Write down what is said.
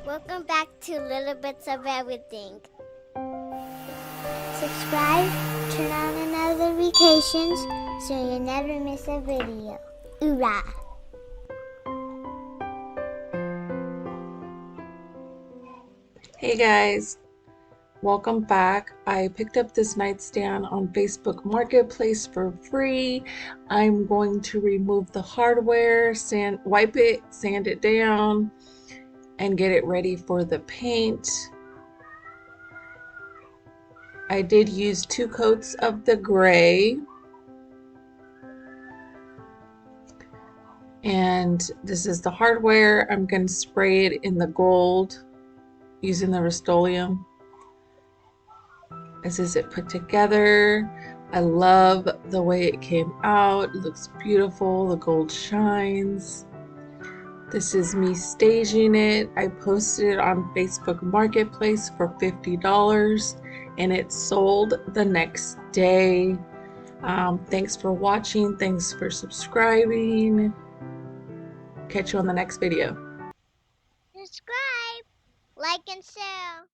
Welcome back to Little Bits of Everything. Subscribe, turn on notifications so you never miss a video. Hoorah! Hey guys, welcome back. I picked up this nightstand on Facebook Marketplace for free. I'm going to remove the hardware, wipe it, sand it down, and get it ready for the paint. I did use 2 coats of the gray. And this is the hardware. I'm going to spray it in the gold using the Rust-Oleum. This is it put together. I love the way it came out. It looks beautiful. The gold shines. This is me staging it. I posted it on Facebook Marketplace for $50 and it sold the next day. Thanks for watching. Thanks for subscribing. Catch you on the next video. Subscribe, like, and share.